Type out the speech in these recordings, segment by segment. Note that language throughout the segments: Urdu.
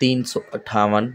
358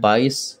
22।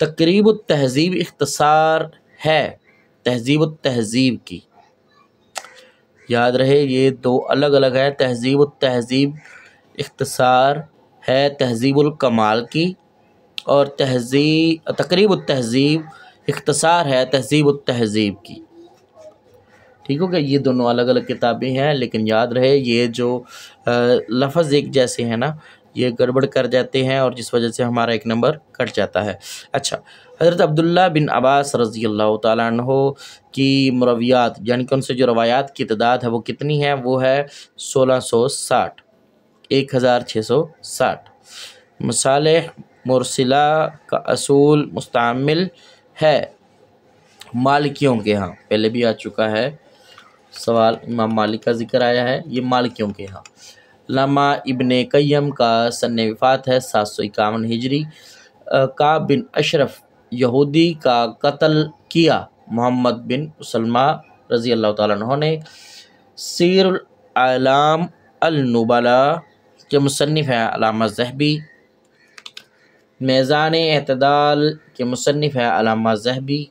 تقریب التہذیب اختصار ہے تہذیب التہذیب کی، یاد رہے یہ دو الگ الگ ہے۔ تہذیب التہذیب اختصار ہے تہذیب الکمال کی، اور تقریب التہذیب اختصار ہے تہذیب التہذیب کی، ٹھیک ہو گیا۔ یہ دونوں الگ الگ کتابیں ہیں، لیکن یاد رہے یہ جو لفظ ایک جیسے ہیں نا، یہ گڑبڑ کر جاتے ہیں اور جس وجہ سے ہمارا ایک نمبر کٹ جاتا ہے۔ اچھا، حضرت عبداللہ بن عباس رضی اللہ تعالیٰ عنہ کی مرویات، یعنی کہ ان سے جو روایات کی تعداد ہے وہ کتنی ہے؟ وہ ہے 1660، 1660۔ مصالح مرسلہ کا اصول مستعمل ہے مالکیوں کے ہاں، پہلے بھی آ چکا ہے سوال، امام مالک کا ذکر آیا ہے، یہ مالکیوں کے ہاں۔ علامہ ابن قیم کا سن وفات ہے 751 ہجری۔ کعب بن اشرف یہودی کا قتل کیا محمد بن مسلمہ رضی اللہ تعالیٰ عنہ نے۔ سیر الاعلام النبلاء کے مصنف ہیں علامہ ذہبی۔ میزان اعتدال کے مصنف ہیں علامہ ذہبی۔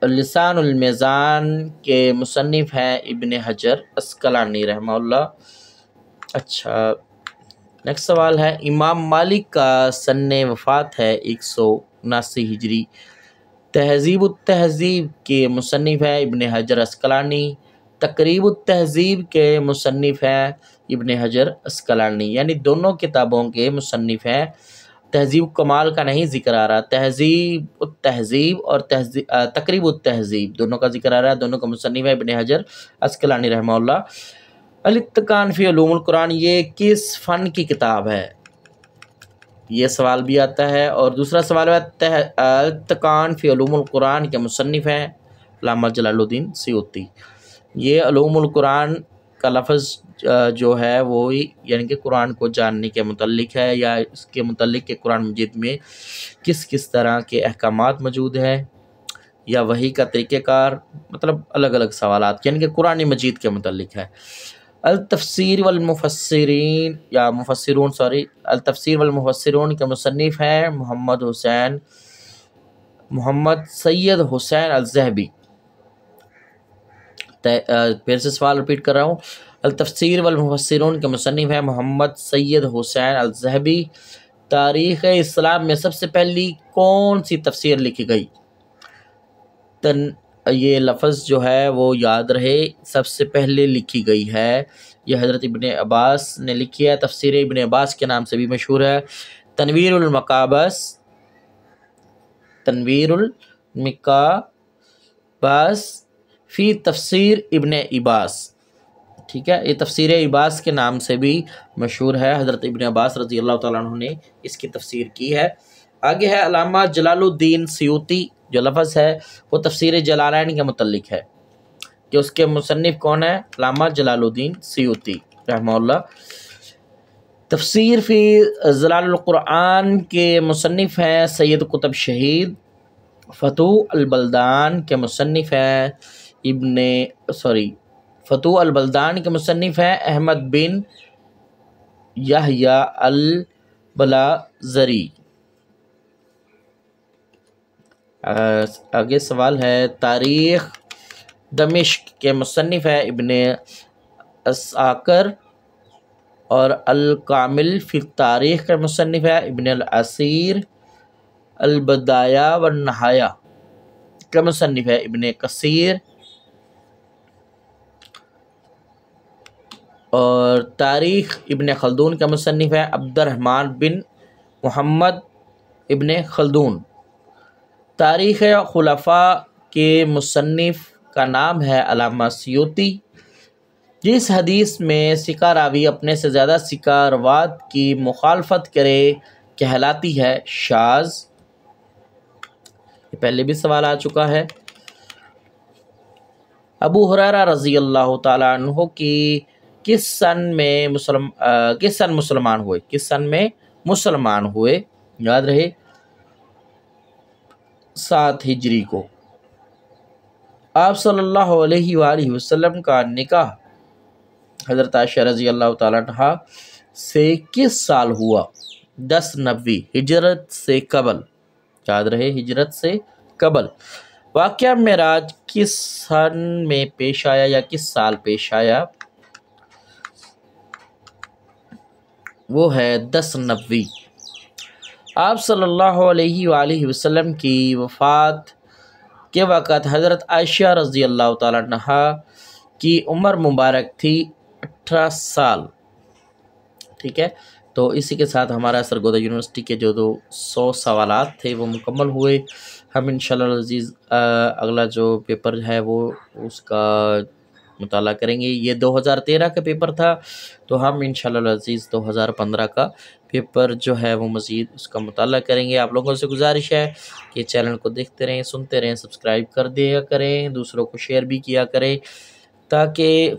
لسان المیزان کے مصنف ہیں ابن حجر عسقلانی رحمہ اللہ۔ اچھا، نیکسٹ سوال ہے، امام مالک کا سن وفات ہے 179 ہجری۔ تہذیب التہذیب کے مصنف ہیں ابن حجر عسقلانی۔ تقریب التہذیب کے مصنف ہیں ابن حجر عسقلانی، یعنی دونوں کتابوں کے مصنف ہیں۔ تہذیب کمال کا نہیں ذکر آ رہا، تہذیب التہذیب اور تقریب التہذیب دونوں کا ذکر آ رہا ہے، دونوں کا مصنف ہے ابن حجر عسقلانی رحمہ اللہ۔ الاتقان فی علوم القرآن، یہ کس فن کی کتاب ہے؟ یہ سوال بھی آتا ہے۔ اور دوسرا سوال ہے الاتقان فی علوم القرآن کے مصنف ہیں علامہ جلال الدین سیوطی۔ یہ علوم القرآن کا لفظ جو ہے وہ یعنی کہ قرآن کو جاننے کے متعلق ہے، یا اس کے متعلق کہ قرآن مجید میں کس کس طرح کے احکامات موجود ہیں، یا وحی کا طریقہ کار، مطلب الگ الگ سوالات، یعنی کہ قرآن مجید کے متعلق ہے۔ التفسیر والمفسرین یا مفسرون التفسیر والمفسرون کے مصنف ہیں محمد سید حسین الذہبی۔ پھر سے سوال ریپیٹ کر رہا ہوں، التفسیر والمفسرون کے مصنف ہیں محمد سید حسین الذہبی۔ تاریخ اسلام میں سب سے پہلی کون سی تفسیر لکھی گئی؟ یہ لفظ جو ہے وہ یاد رہے، سب سے پہلے لکھی گئی ہے، یہ حضرت ابن عباس نے لکھی ہے، تفسیر ابن عباس کے نام سے بھی مشہور ہے۔ تنویر المقابس فی تفسیر ابن عباس، ٹھیک ہے، یہ تفسیر عباس کے نام سے بھی مشہور ہے، حضرت ابن عباس رضی اللہ تعالیٰ عنہ نے اس کی تفسیر کی ہے۔ آگے ہے علامہ جلال الدین سیوطی، جو لفظ ہے وہ تفسیر جلالین کے متعلق ہے، کہ اس کے مصنف کون ہے؟ علامہ جلال الدین سیوطی رحمہ اللہ۔ تفسیر فی ظلال القرآن کے مصنف ہیں سید قطب شہید۔ فتوح البلدان کے مصنف ہیں فتوح البلدان کے مصنف ہیں احمد بن یحییٰ البلاذری۔ آگے سوال ہے، تاریخ دمشق کے مصنف ہے ابن اساکر، اور الکامل فی تاریخ کے مصنف ہے ابن الاسیر۔ البدایہ والنہایہ کا مصنف ہے ابن کثیر، اور تاریخ ابن خلدون کا مصنف ہے عبد الرحمن بن محمد ابن خلدون۔ تاریخ خلفاء کے مصنف کا نام ہے علامہ سیوطی۔ جس حدیث میں ثقہ راوی اپنے سے زیادہ ثقہ روات کی مخالفت کرے کہلاتی ہے شاذ۔ یہ پہلے بھی سوال آ چکا ہے۔ ابو ہریرہ رضی اللہ تعالیٰ عنہ کی کس سن مسلمان ہوئے؟ یاد رہے 7 ہجری کو۔ آپ صلی اللہ علیہ وآلہ وسلم کا نکاح حضرت عائشہ رضی اللہ تعالیٰ عنہ سے کس سال ہوا؟ 10 نبوی ہجرت سے قبل، یاد رہے ہجرت سے قبل۔ واقعہ معراج کس سن میں پیش آیا یا کس سال پیش آیا؟ وہ ہے 10 نبوی۔ آپ صلی اللہ علیہ وآلہ وسلم کی وفات کے وقت حضرت عائشہ رضی اللہ تعالیٰ عنہا کی عمر مبارک تھی 18 سال، ٹھیک ہے۔ تو اسی کے ساتھ ہمارا سرگودا یونیورسٹی کے جو 100 سوالات تھے وہ مکمل ہوئے۔ ہم انشاءاللہ العزیز اگلا جو پیپر ہے وہ اس کا مطالعہ کریں گے۔ یہ 2013 کا پیپر تھا، تو ہم انشاءاللہ العزیز 2015 کا پیپر جو ہے وہ مزید اس کا مطالعہ کریں گے۔ آپ لوگوں سے گزارش ہے کہ چینل کو دیکھتے رہیں، سنتے رہیں، سبسکرائب کر دیا کریں، دوسروں کو شیئر بھی کیا کریں، تاکہ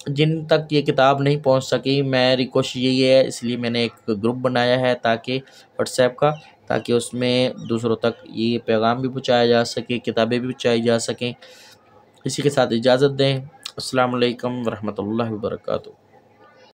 جن تک یہ کتاب نہیں پہنچ سکی، میری کوشش یہی ہے، اس لیے میں نے ایک گروپ بنایا ہے تاکہ واٹس ایپ کا، تاکہ اس میں دوسروں تک یہ پیغام بھی پہنچایا جا سکے، کتابیں بھی پہنچائی جا سکیں۔ اسی کے ساتھ اجازت دیں۔ السلام علیکم ورحمۃ اللہ وبرکاتہ۔